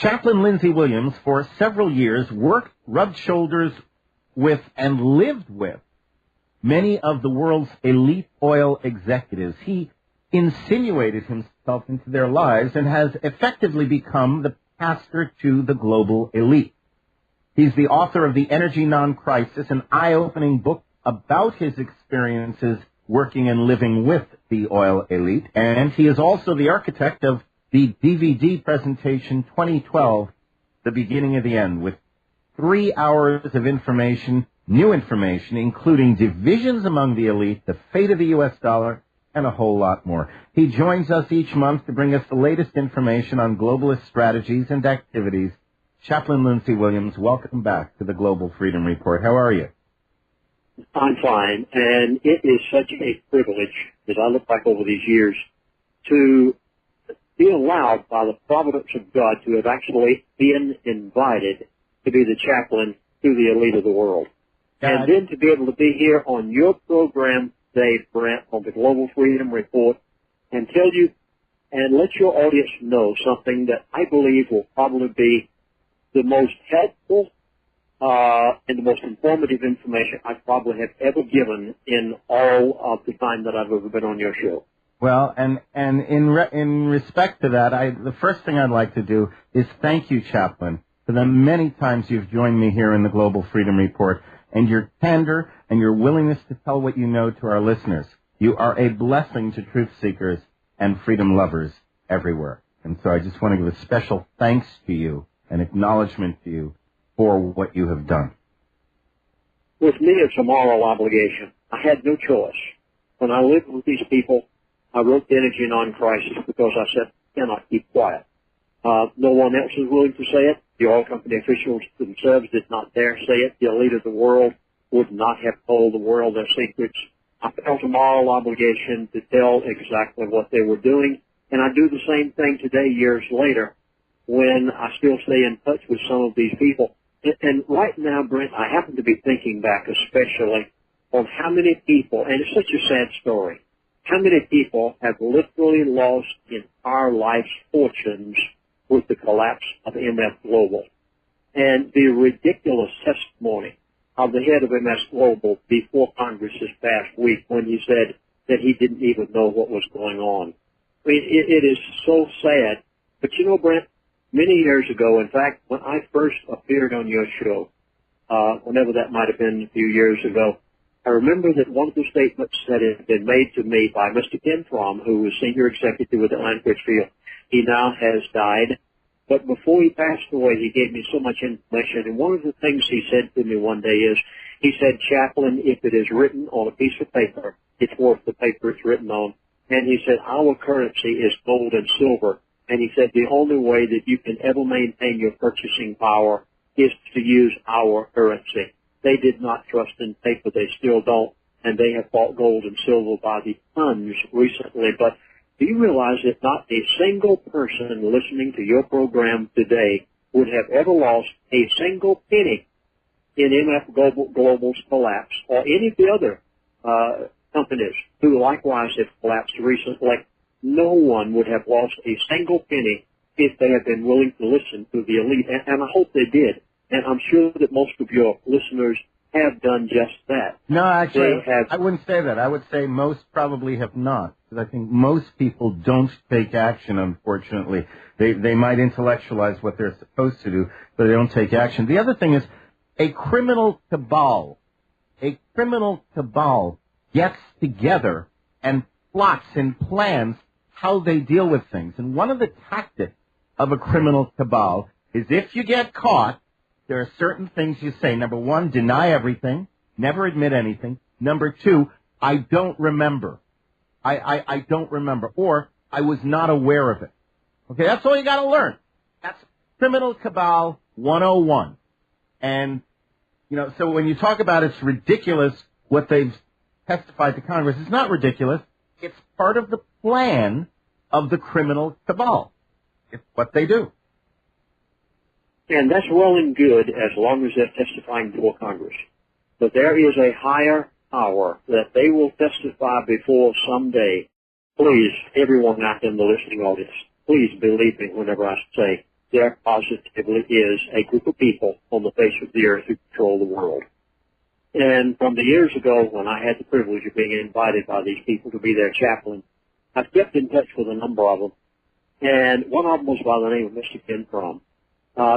Chaplain Lindsey Williams, for several years, rubbed shoulders with, and lived with many of the world's elite oil executives. He insinuated himself into their lives and has effectively become the pastor to the global elite. He's the author of The Energy Non-Crisis, an eye-opening book about his experiences working and living with the oil elite, and he is also the architect of the DVD presentation 2012, The Beginning of the End, with 3 hours of information, new information, including divisions among the elite, the fate of the U.S. dollar, and a whole lot more. He joins us each month to bring us the latest information on globalist strategies and activities. Chaplain Lindsey Williams, welcome back to the Global Freedom Report. How are you? I'm fine, and it is such a privilege, as I look back over these years, to be allowed by the providence of God to have actually been invited to be the chaplain to the elite of the world. And then to be able to be here on your program today, Brent, on the Global Freedom Report, and tell you and let your audience know something that I believe will probably be the most helpful and the most informative information I probably have ever given in all of the time that I've ever been on your show. Well, and in respect to that, the first thing I'd like to do is thank you, Chaplain, for the many times you've joined me here in the Global Freedom Report, and your candor and your willingness to tell what you know to our listeners. You are a blessing to truth seekers and freedom lovers everywhere. And so I just want to give a special thanks to you and acknowledgement to you for what you have done. With me, it's a moral obligation. I had no choice. When I lived with these people, I wrote The Energy Non-Crisis because I said, I cannot keep quiet. No one else was willing to say it. The oil company officials themselves did not dare say it. The elite of the world would not have told the world their secrets. I felt a moral obligation to tell exactly what they were doing, and I do the same thing today, years later, when I still stay in touch with some of these people. And right now, Brent, I happen to be thinking back especially on how many people, and it's such a sad story, how many people have literally lost entire life's fortunes with the collapse of MF Global. And the ridiculous testimony of the head of MS Global before Congress this past week when he said that he didn't even know what was going on. I mean, it is so sad. But you know, Brent, many years ago, in fact, when I first appeared on your show, whenever that might have been a few years ago, I remember that one of the statements that had been made to me by Mr. Ken Fromm, who was senior executive with Atlantic Richfield, he now has died. But before he passed away, he gave me so much information. And one of the things he said to me one day is, he said, Chaplain, if it is written on a piece of paper, it's worth the paper it's written on. And he said, our currency is gold and silver. And he said, the only way that you can ever maintain your purchasing power is to use our currency. They did not trust in paper. They still don't. And they have bought gold and silver by the tons recently. But do you realize that not a single person listening to your program today would have ever lost a single penny in MF Global's collapse or any of the other companies who likewise have collapsed recently? No one would have lost a single penny if they had been willing to listen to the elite, and I hope they did. And I'm sure that most of your listeners have done just that. No, actually, I wouldn't say that. I would say most probably have not, because I think most people don't take action, unfortunately. They might intellectualize what they're supposed to do, but they don't take action. The other thing is a criminal cabal gets together and plots and plans how they deal with things. And one of the tactics of a criminal cabal is if you get caught, there are certain things you say. Number one, deny everything, never admit anything. Number two, I don't remember. I don't remember. Or I was not aware of it. Okay, that's all you got to learn. That's criminal cabal 101. And, you know, so when you talk about it's ridiculous what they've testified to Congress, it's not ridiculous. It's part of the plan of the criminal cabal. It's what they do. And that's well and good as long as they're testifying before Congress. But there is a higher power that they will testify before someday. Please, everyone out in the listening audience, please believe me whenever I say there positively is a group of people on the face of the earth who control the world. And from the years ago when I had the privilege of being invited by these people to be their chaplain, I've kept in touch with a number of them. And one of them was by the name of Mr. Ken Crum.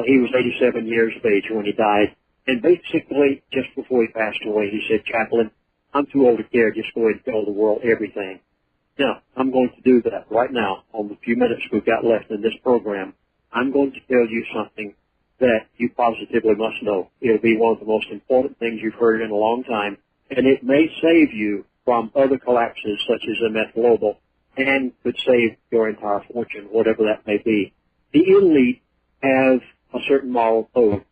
He was 87 years of age when he died. And basically, just before he passed away, he said, "Chaplain, I'm too old to care. Just go ahead and tell the world everything." Now, I'm going to do that right now on the few minutes we've got left in this program. I'm going to tell you something that you positively must know. It'll be one of the most important things you've heard in a long time, and it may save you from other collapses such as MS Global and could save your entire fortune, whatever that may be. The elite have a certain moral code.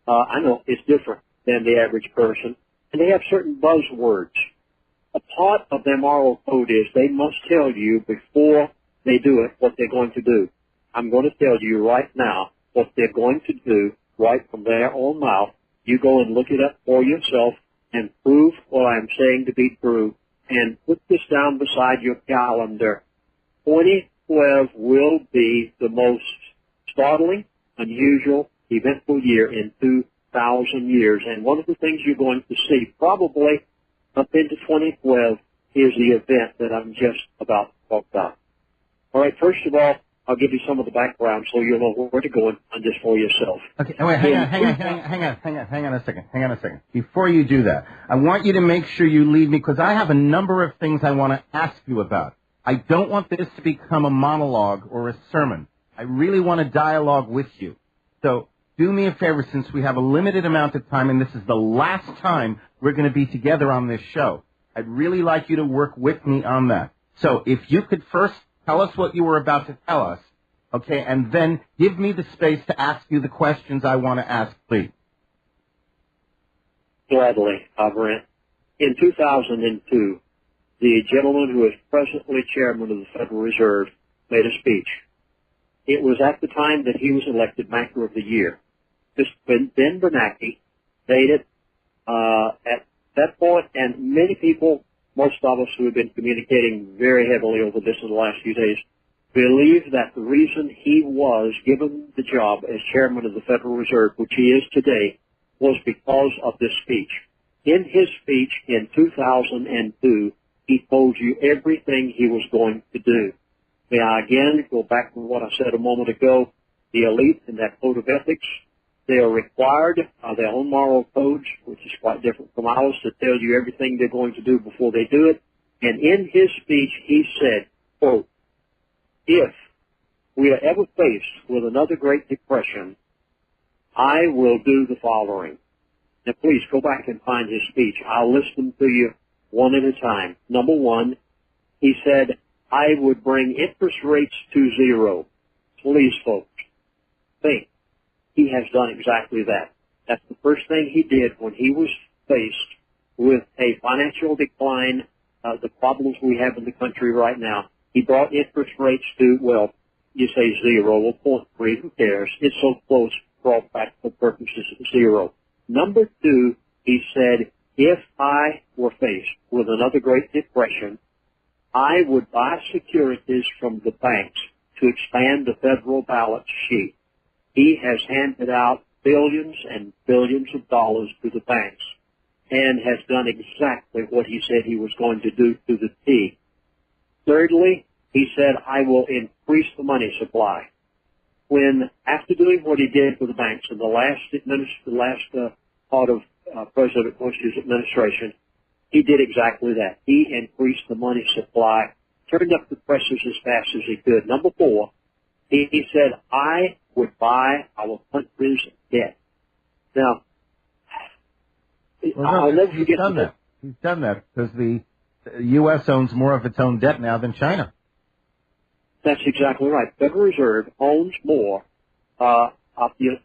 I know it's different than the average person, and they have certain buzzwords. A part of their moral code is they must tell you before they do it what they're going to do. I'm going to tell you right now what they're going to do right from their own mouth. You go and look it up for yourself and prove what I'm saying to be true, and put this down beside your calendar. 2012 will be the most startling, unusual, eventful year in 2,000 years. And one of the things you're going to see probably up into 2012 is the event that I'm just about to talk about. All right, first of all, I'll give you some of the background so you'll know where to go and find this for yourself. Okay, wait, hang on a second. Before you do that, I want you to make sure you leave me, because I have a number of things I want to ask you about. I don't want this to become a monologue or a sermon. I really want to dialogue with you. So do me a favor, since we have a limited amount of time, and this is the last time we're going to be together on this show. I'd really like you to work with me on that. So if you could first tell us what you were about to tell us, okay, and then give me the space to ask you the questions I want to ask, please. Gladly, Brent. In 2002, the gentleman who is presently chairman of the Federal Reserve made a speech. It was at the time that he was elected Banker of the Year. This Ben Bernanke made it at that point, and many people, most of us who have been communicating very heavily over this in the last few days, believe that the reason he was given the job as chairman of the Federal Reserve, which he is today, was because of this speech. In his speech in 2002, he told you everything he was going to do. May I again go back to what I said a moment ago? The elite in that code of ethics, they are required by their own moral codes, which is quite different from ours, to tell you everything they're going to do before they do it. And in his speech, he said, quote, "If we are ever faced with another Great Depression, I will do the following." Now, please go back and find his speech. I'll list them to you one at a time. Number one, he said, "I would bring interest rates to zero." Please, folks, think. He has done exactly that. That's the first thing he did when he was faced with a financial decline, the problems we have in the country right now. He brought interest rates to, well, you say zero, well, 0.3, who cares? It's so close for all practical purposes at zero. Number two, he said, if I were faced with another Great Depression, I would buy securities from the banks to expand the federal balance sheet. He has handed out billions and billions of dollars to the banks and has done exactly what he said he was going to do to the T. Thirdly, he said, I will increase the money supply. When, after doing what he did for the banks in the last part of President Bush's administration, he did exactly that. He increased the money supply, turned up the pressures as fast as he could. Number four, he said, I would buy our country's debt. Now, I'll never forget he's done that. He's done that because the U.S. owns more of its own debt now than China. That's exactly right. Federal Reserve owns more of the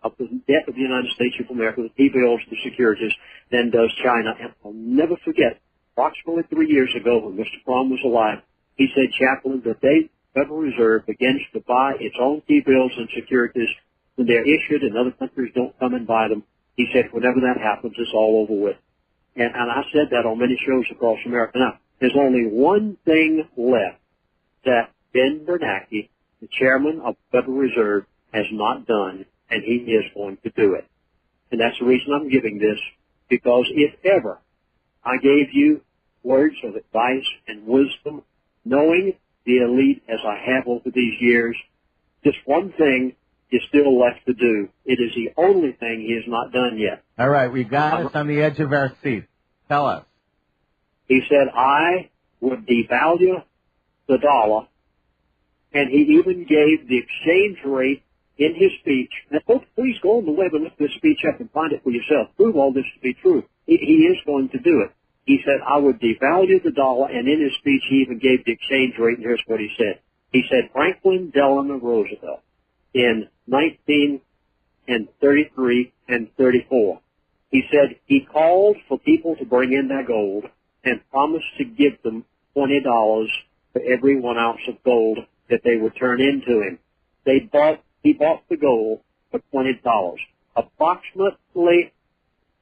debt of the United States of America, the T-bills, the securities, than does China. And I'll never forget, approximately 3 years ago when Mr. Crum was alive, he said, Chaplain, the day Federal Reserve begins to buy its own T-bills and securities when they're issued and other countries don't come and buy them, he said, whenever that happens, it's all over with. And I said that on many shows across America. Now, there's only one thing left that Ben Bernanke, the chairman of the Federal Reserve, has not done, and he is going to do it. And that's the reason I'm giving this, because if ever I gave you words of advice and wisdom, knowing the elite as I have over these years, just one thing is still left to do. It is the only thing he has not done yet. All right, we got us on the edge of our seat. Tell us. He said, I would devalue the dollar, and he even gave the exchange rate in his speech. Now, folks, please go on the web and look this speech up and find it for yourself. Prove all this to be true. He is going to do it. He said, I would devalue the dollar, and in his speech he even gave the exchange rate, and here's what he said. He said, Franklin Delano Roosevelt in 1933 and 34. He said he called for people to bring in their gold and promised to give them $20 for every 1 ounce of gold that they would turn into him. He bought the gold for $20. Approximately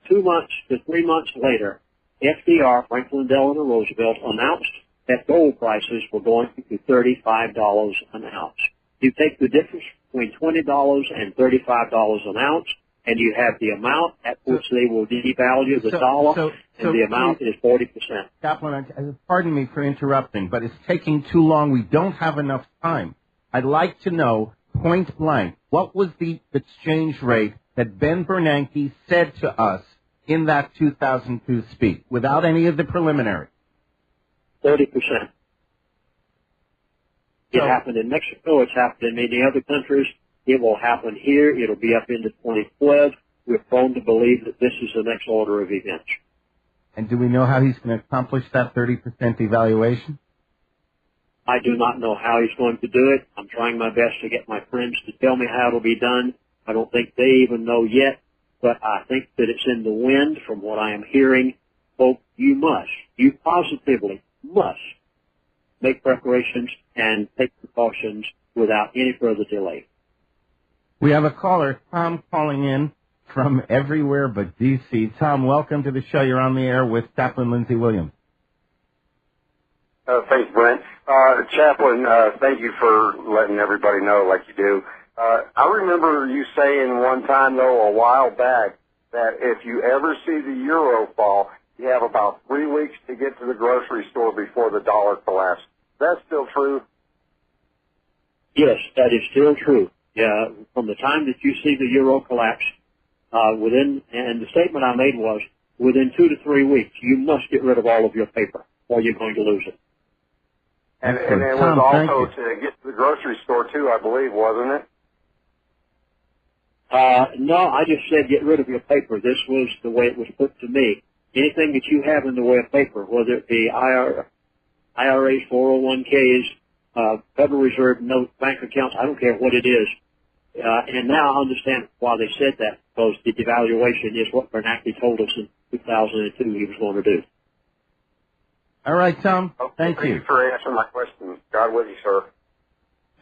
2 months to 3 months later, FDR, Franklin Delano Roosevelt, announced that gold prices were going to $35 an ounce. You take the difference between $20 and $35 an ounce, and you have the amount at which they will devalue the dollar, and the amount is 40%. Chaplain, pardon me for interrupting, but it's taking too long. We don't have enough time. I'd like to know, point blank, what was the exchange rate that Ben Bernanke said to us in that 2002 speech, without any of the preliminary? 30%. It happened in Mexico. It's happened in many other countries. It will happen here. It'll be up into 2012. We're prone to believe that this is the next order of events. And do we know how he's going to accomplish that 30% devaluation? I do not know how he's going to do it. I'm trying my best to get my friends to tell me how it'll be done. I don't think they even know yet, but I think that it's in the wind from what I am hearing. Folks, you positively must make preparations and take precautions without any further delay. We have a caller, Tom, calling in from everywhere but D.C. Tom, welcome to the show. You're on the air with Chaplain Lindsey Williams. Thanks, Brent. Chaplain, thank you for letting everybody know like you do. I remember you saying one time, though, a while back, that if you ever see the euro fall, you have about 3 weeks to get to the grocery store before the dollar collapses. Is that still true? Yes, that is still true. Yeah, from the time that you see the euro collapse, and the statement I made was, within 2 to 3 weeks, you must get rid of all of your paper, or you're going to lose it. And it was also to get to the grocery store, too, I believe, wasn't it? No, I just said get rid of your paper. This was the way it was put to me. Anything that you have in the way of paper, whether it be IRAs, 401ks, Federal Reserve note, bank accounts, I don't care what it is. And now I understand why they said that, because the devaluation is what Bernanke told us in 2002 he was going to do. All right, Tom. Okay, thank you. Thank you for answering my question. God with you, sir.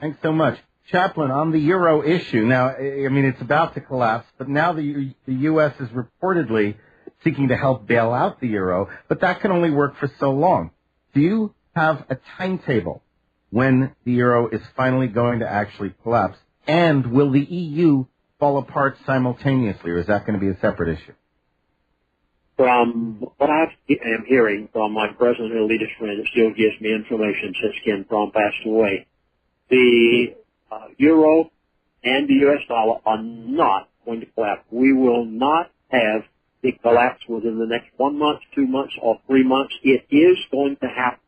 Thanks so much. Chaplain, on the euro issue, now, I mean, it's about to collapse, but now the U.S. is reportedly seeking to help bail out the euro, but that can only work for so long. Do you have a timetable when the euro is finally going to actually collapse? And will the EU fall apart simultaneously, or is that going to be a separate issue? From what I am hearing from my president and elitist friend that still gives me information since Ken Fromm passed away, the euro and the U.S. dollar are not going to collapse. We will not have it collapse within the next 1 month, 2 months, or 3 months. It is going to happen,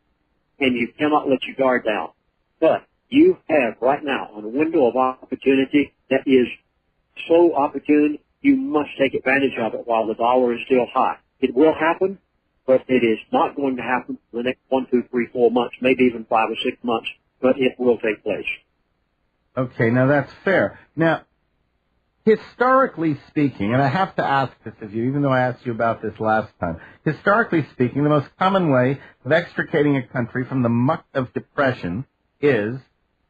and you cannot let your guard down. But you have right now a window of opportunity that is so opportune, you must take advantage of it while the dollar is still high. It will happen, but it is not going to happen for the next 1, 2, 3, 4 months, maybe even 5 or 6 months, but it will take place. Okay, now that's fair. Now, historically speaking, and I have to ask this of you, even though I asked you about this last time, historically speaking, the most common way of extricating a country from the muck of depression is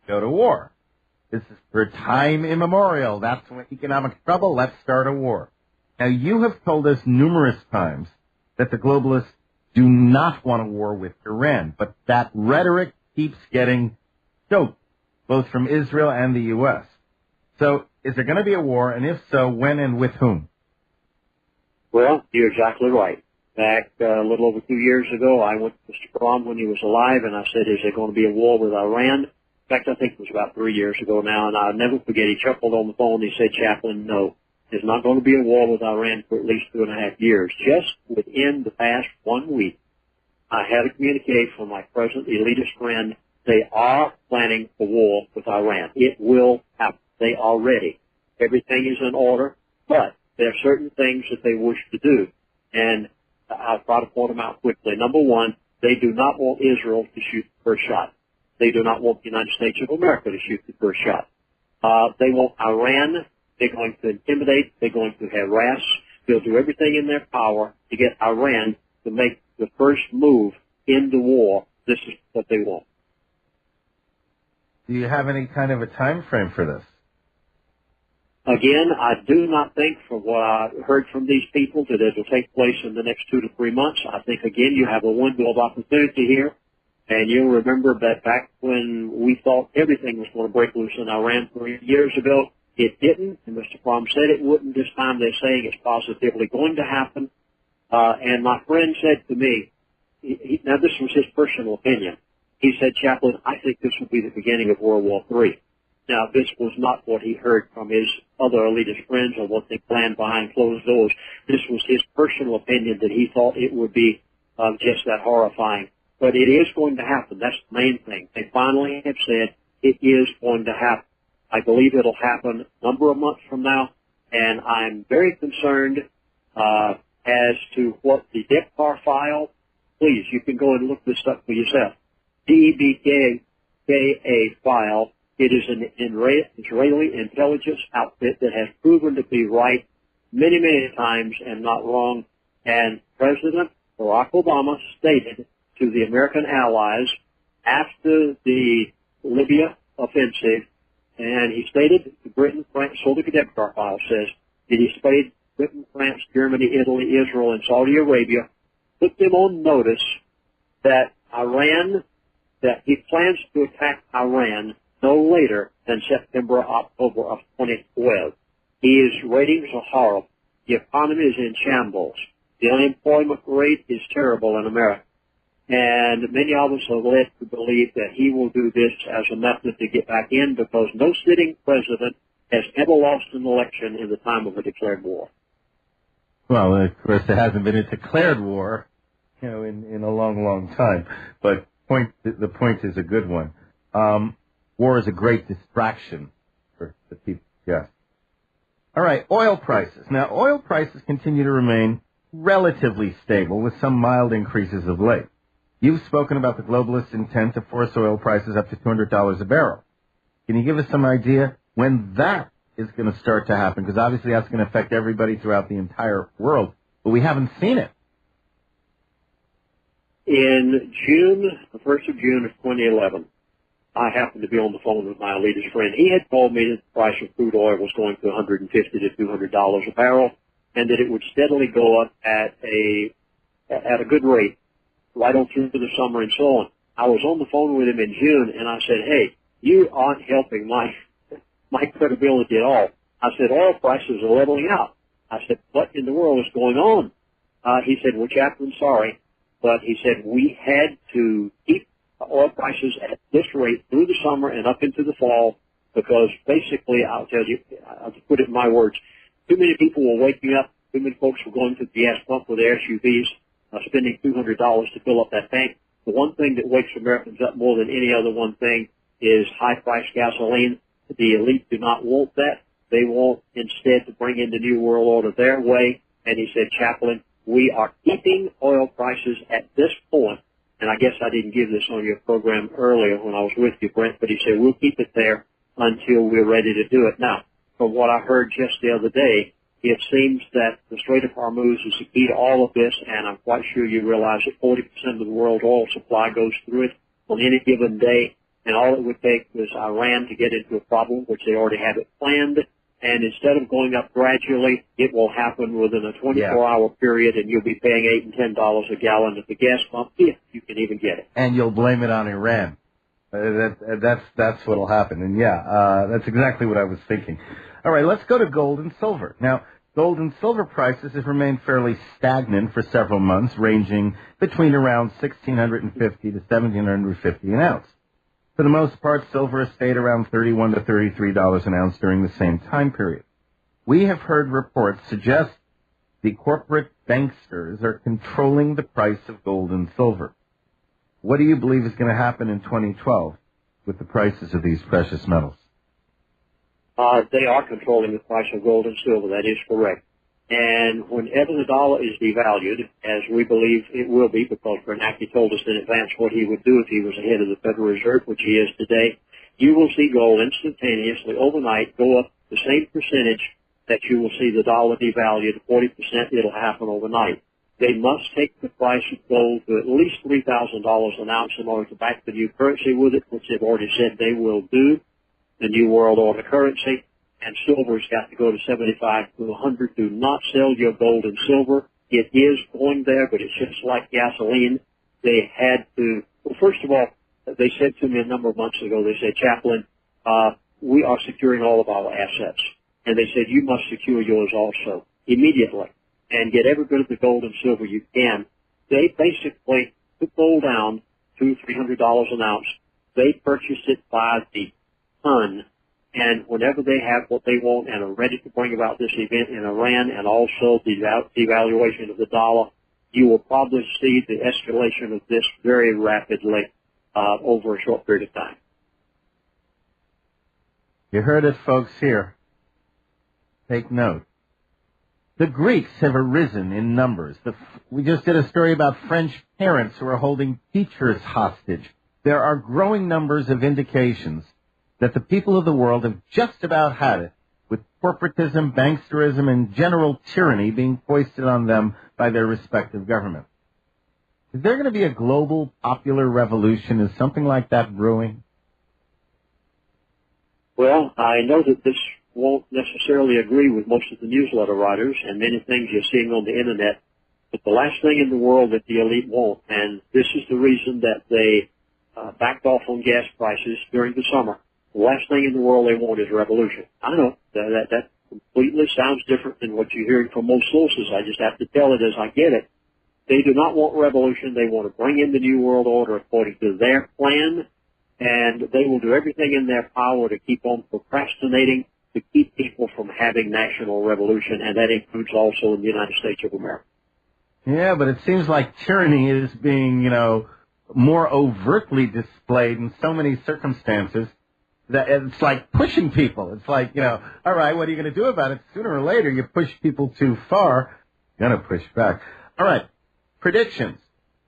go to war. This is for time immemorial. That's when economic trouble, let's start a war. Now, you have told us numerous times that the globalists do not want a war with Iran, but that rhetoric keeps getting stoked, both from Israel and the U.S. So is there going to be a war, and if so, when and with whom? Well, you're exactly right. Back a little over 2 years ago, I went to Mr. Crom when he was alive, and I said, is there going to be a war with Iran? In fact, I think it was about 3 years ago now, and I'll never forget, he chuckled on the phone. He said, Chaplain, no, there's not going to be a war with Iran for at least 2.5 years. Just within the past 1 week, I had a communique from my present elitist friend. They are planning a war with Iran. It will happen. They are ready. Everything is in order, but there are certain things that they wish to do, and I'll try to point them out quickly. Number one, they do not want Israel to shoot the first shot. They do not want the United States of America to shoot the first shot. They want Iran. They're going to intimidate. They're going to harass. They'll do everything in their power to get Iran to make the first move in the war. This is what they want. Do you have any kind of a time frame for this? Again, I do not think, from what I heard from these people, that it will take place in the next 2 to 3 months. I think, again, you have a window of opportunity here, and you'll remember that back when we thought everything was going to break loose in Iran 3 years ago, it didn't, and Mr. Crom said it wouldn't. This time they're saying it's positively going to happen. And my friend said to me, now this was his personal opinion, he said, Chaplain, I think this will be the beginning of World War III. Now, this was not what he heard from his other elitist friends or what they planned behind closed doors. This was his personal opinion that he thought it would be just that horrifying. But it is going to happen. That's the main thing. They finally have said it is going to happen. I believe it'll happen a number of months from now, and I'm very concerned as to what the DEPCAR file. Please, you can go and look this up for yourself. DEBKA file. It is an Israeli intelligence outfit that has proven to be right many, many times and not wrong. And President Barack Obama stated to the American allies after the Libya offensive, and he stated to Britain, France, so the DEPCAR file says, that he stated Britain, France, Germany, Italy, Israel, and Saudi Arabia, put them on notice that that he plans to attack Iran no later than September or October of 2012. His ratings are horrible. The economy is in shambles. The unemployment rate is terrible in America. And many of us are led to believe that he will do this as a method to get back in, because no sitting president has ever lost an election in the time of a declared war. Well, of course, there hasn't been a declared war, in a long, long time. But the point is a good one. War is a great distraction for the people, yes. All right, oil prices. Now, oil prices continue to remain relatively stable with some mild increases of late. You've spoken about the globalists' intent to force oil prices up to $200 a barrel. Can you give us some idea when that is going to start to happen? Because obviously that's going to affect everybody throughout the entire world, but we haven't seen it. In June, the 1st of June of 2011, I happened to be on the phone with my elitist friend. He had told me that the price of crude oil was going to $150 to $200 a barrel, and that it would steadily go up at a good rate right on through the summer and so on. I was on the phone with him in June, and I said, hey, you aren't helping my credibility at all. I said, oil prices are leveling out. I said, what in the world is going on? He said, well, Chaplain, sorry, but he said we had to keep oil prices at this rate through the summer and up into the fall, because basically, I'll tell you, I'll put it in my words, too many people were waking up, too many folks were going to the gas pump with their SUVs, spending $200 to fill up that tank. The one thing that wakes Americans up more than any other one thing is high-priced gasoline. The elite do not want that. They want instead to bring in the New World Order their way. And he said, Chaplain, we are keeping oil prices at this point. And I guess I didn't give this on your program earlier when I was with you, Brent, but he said, we'll keep it there until we're ready to do it. Now, from what I heard just the other day, it seems that the Strait of Hormuz is the key to all of this, and I'm quite sure you realize that 40% of the world oil supply goes through it on any given day, and all it would take was Iran to get into a problem, which they already have it planned, and instead of going up gradually, it will happen within a 24-hour period, and you'll be paying $8 and $10 a gallon at the gas pump, if you can even get it. And you'll blame it on Iran. That's what'll happen. And that's exactly what I was thinking. All right, let's go to gold and silver. Now, gold and silver prices have remained fairly stagnant for several months, ranging between around $1,650 to $1,750 an ounce. For the most part, silver has stayed around $31 to $33 an ounce during the same time period. We have heard reports suggest the corporate banksters are controlling the price of gold and silver. What do you believe is going to happen in 2012 with the prices of these precious metals? They are controlling the price of gold and silver. That is correct. And whenever the dollar is devalued, as we believe it will be, because Bernanke told us in advance what he would do if he was the head of the Federal Reserve, which he is today, you will see gold instantaneously overnight go up the same percentage that you will see the dollar devalued. 40%, it'll happen overnight. They must take the price of gold to at least $3,000 an ounce in order to back the new currency with it, which they've already said they will do, the new world order currency. And silver's got to go to 75 to 100. Do not sell your gold and silver. It is going there, but it's just like gasoline. They had to, well, first of all, they said to me a number of months ago, they said, Chaplain, we are securing all of our assets. And they said, you must secure yours also immediately and get every bit of the gold and silver you can. They basically took gold down to $300 an ounce. They purchased it by the ton. And whenever they have what they want and are ready to bring about this event in Iran and also the devaluation of the dollar, you will probably see the escalation of this very rapidly over a short period of time. You heard it, folks, here. Take note. The Greeks have arisen in numbers. We just did a story about French parents who are holding teachers hostage. There are growing numbers of indications that the people of the world have just about had it, with corporatism, banksterism, and general tyranny being foisted on them by their respective governments. Is there going to be a global popular revolution? Is something like that brewing? Well, I know that this won't necessarily agree with most of the newsletter writers and many things you're seeing on the Internet, but the last thing in the world that the elite want, and this is the reason that they backed off on gas prices during the summer, the last thing in the world they want is revolution. I know that completely sounds different than what you're hearing from most sources. I just have to tell it as I get it. They do not want revolution. They want to bring in the New World Order according to their plan, and they will do everything in their power to keep on procrastinating to keep people from having national revolution, and that includes also in the United States of America. Yeah, but it seems like tyranny is being, more overtly displayed in so many circumstances that it's like pushing people. It's like, all right, what are you going to do about it? Sooner or later, you push people too far, you're going to push back. All right, predictions.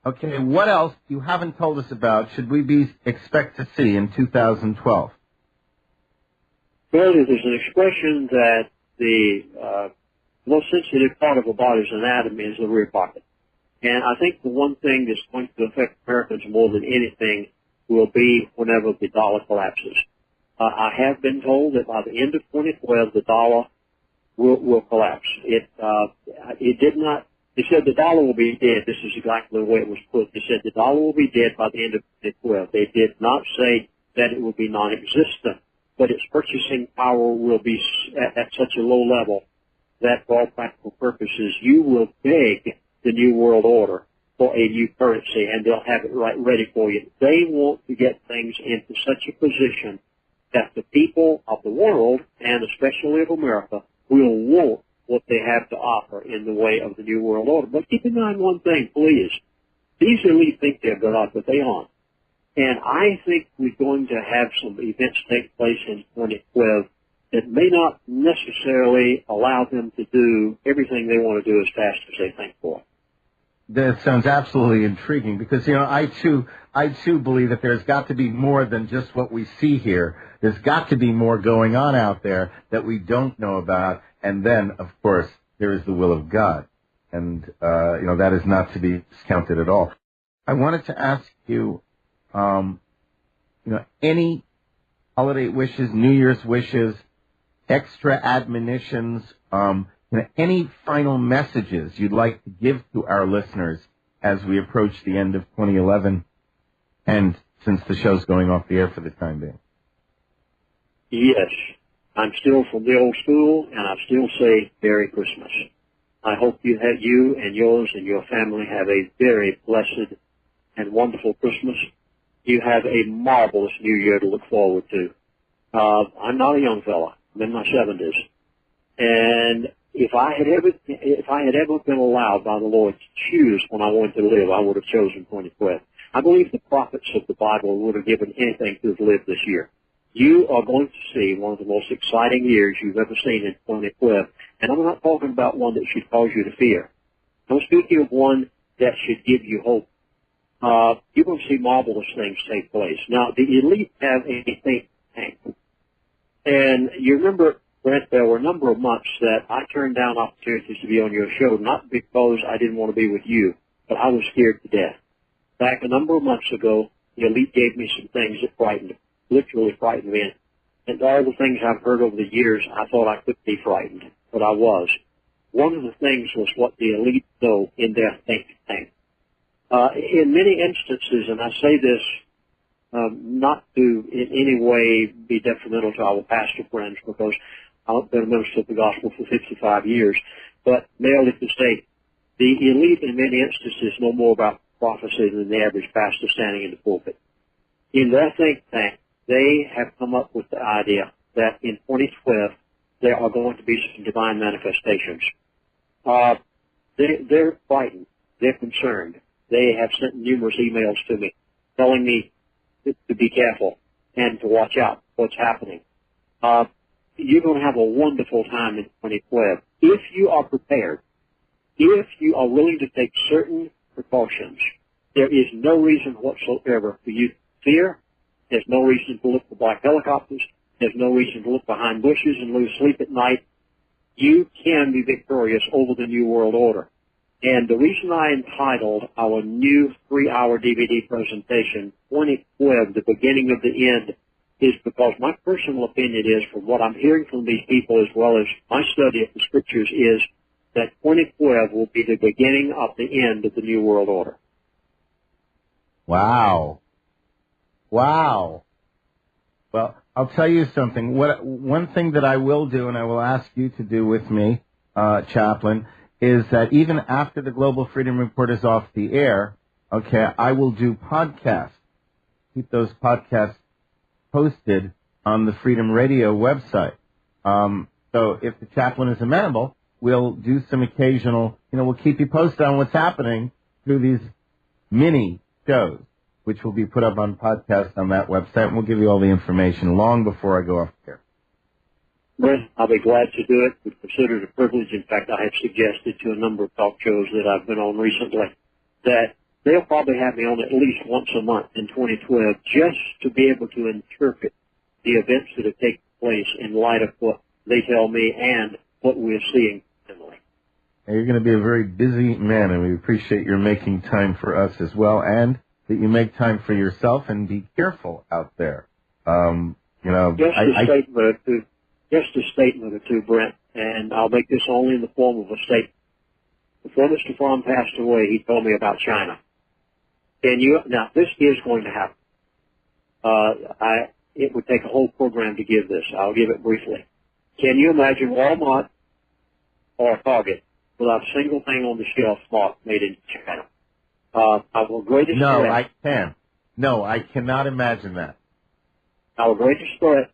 Okay, what else you haven't told us about should we expect to see in 2012? Well, there's an expression that the most sensitive part of a body's anatomy is the rear pocket. And I think the one thing that's going to affect Americans more than anything will be whenever the dollar collapses. I have been told that by the end of 2012, the dollar will collapse. It did not. They said the dollar will be dead. This is exactly the way it was put. They said the dollar will be dead by the end of 2012. They did not say that it will be non-existent, but its purchasing power will be at such a low level that for all practical purposes, you will beg the New World Order for a new currency, and they'll have it right ready for you. They want to get things into such a position that the people of the world, and especially of America, will want what they have to offer in the way of the New World Order. But keep in mind one thing, please. These elite think they're God, but they aren't. And I think we're going to have some events take place in 2012 that may not necessarily allow them to do everything they want to do as fast as they think for. That sounds absolutely intriguing because, I too believe that there's got to be more than just what we see here. There's got to be more going on out there that we don't know about. And then, of course, there is the will of God. And, that is not to be discounted at all. I wanted to ask you, any holiday wishes, New Year's wishes, extra admonitions, any final messages you'd like to give to our listeners as we approach the end of 2011 and since the show's going off the air for the time being. Yes, I'm still from the old school, and I still say Merry Christmas. I hope you and yours and your family have a very blessed and wonderful Christmas. You have a marvelous New Year to look forward to. I'm not a young fella. I'm in my 70s. And if I had ever been allowed by the Lord to choose when I wanted to live, I would have chosen 2012. I believe the prophets of the Bible would have given anything to have lived this year. You are going to see one of the most exciting years you've ever seen in 2012. And I'm not talking about one that should cause you to fear. I'm speaking of one that should give you hope. You're going to see marvelous things take place. Now, the elite have a think tank. And you remember, Brent, there were a number of months that I turned down opportunities to be on your show, not because I didn't want to be with you, but I was scared to death. Back a number of months ago, the elite gave me some things that literally frightened me. And all the things I've heard over the years, I thought I could be frightened, but I was. One of the things was what the elite know in their think tank. In many instances, and I say this not to in any way be detrimental to our pastor friends, because I've been a minister of the gospel for 55 years, but merely to say the elite in many instances know more about prophecy than the average pastor standing in the pulpit. In their think tank, they have come up with the idea that in 2012 there are going to be some divine manifestations. They're frightened. They're concerned. They have sent numerous emails to me telling me to be careful and to watch out what's happening. You're going to have a wonderful time in 2012 if you are prepared. If you are willing to take certain precautions, there is no reason whatsoever for you to fear. There's no reason to look for black helicopters. There's no reason to look behind bushes and lose sleep at night. You can be victorious over the New World Order. And the reason I entitled our new 3-hour DVD presentation, 2012, the beginning of the end, is because my personal opinion is, from what I'm hearing from these people as well as my study of the scriptures, is that 2012 will be the beginning of the end of the New World Order. Wow. Wow. Well, I'll tell you something. One thing that I will do, and I will ask you to do with me, Chaplain, is that even after the Global Freedom Report is off the air, okay, I will do podcasts. Keep those podcasts posted on the Freedom Radio website. So if the chaplain is amenable, we'll do some occasional, we'll keep you posted on what's happening through these mini shows, which will be put up on podcast on that website, and we'll give you all the information long before I go off the air. Brent, I'll be glad to do it. We consider it a privilege. In fact, I have suggested to a number of talk shows that I've been on recently that they'll probably have me on at least once a month in 2012 just to be able to interpret the events that have taken place in light of what they tell me and what we're seeing similarly. You're going to be a very busy man, and we appreciate your making time for us as well, and that you make time for yourself and be careful out there. Just a statement or two, Brent, and I'll make this only in the form of a statement. Before Mr. Fromm passed away, he told me about China. Now, this is going to happen. It would take a whole program to give this. I'll give it briefly. Can you imagine Walmart or Target without a single thing on the shelf marked made in China? Our greatest threat. I can. No, I cannot imagine that. Our greatest threat,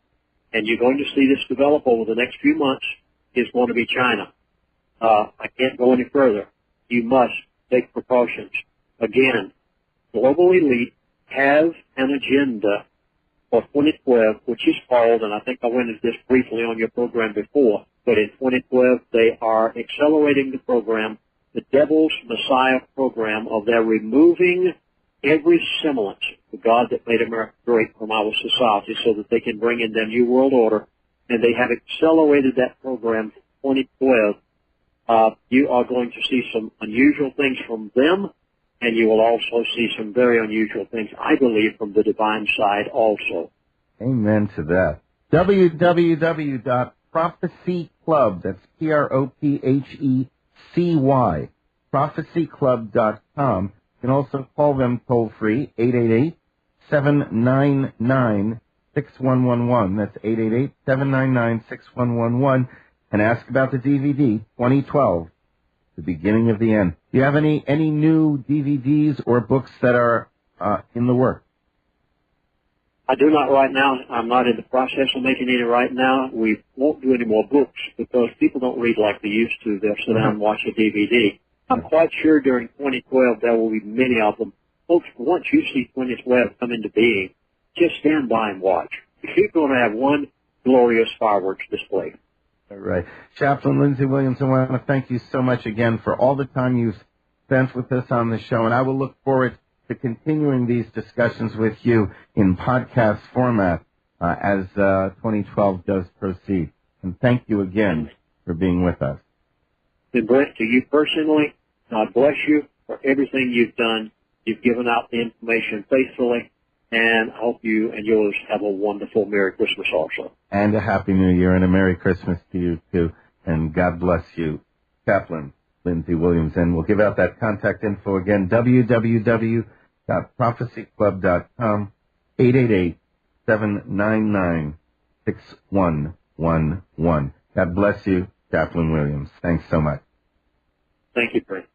and you're going to see this develop over the next few months, is going to be China. I can't go any further. You must take precautions. Again, global elite have an agenda for 2012, which is called, and I think I went into this briefly on your program before, but in 2012 they are accelerating the program, the Devil's Messiah program of their removing every semblance to God that made America great from our society so that they can bring in their New World Order. And they have accelerated that program for 2012. You are going to see some unusual things from them, and you will also see some very unusual things, I believe, from the divine side also. Amen to that. www.prophecyclub, that's PROPHECY, prophecyclub.com. You can also call them toll-free, 888-799-6111. That's 888-799-6111. And ask about the DVD, 2012, The Beginning of the End. Do you have any new DVDs or books that are in the works? I do not right now. I'm not in the process of making any right now. We won't do any more books because people don't read like they used to. They'll sit down and watch a DVD. I'm quite sure during 2012 there will be many of them. Folks, once you see 2012 come into being, just stand by and watch. You're going to have one glorious fireworks display. All right. Chaplain Lindsey Williams, I want to thank you so much again for all the time you've spent with us on the show, and I will look forward to continuing these discussions with you in podcast format as 2012 does proceed. And thank you again for being with us. And Brett, to you personally, God bless you for everything you've done. You've given out the information faithfully, and I hope you and yours have a wonderful Merry Christmas also. And a Happy New Year and a Merry Christmas to you, too. And God bless you, Chaplain Lindsey Williams. And we'll give out that contact info again, www.prophecyclub.com, 888-799-6111. God bless you, Chaplain Williams. Thanks so much. Thank you, Brett.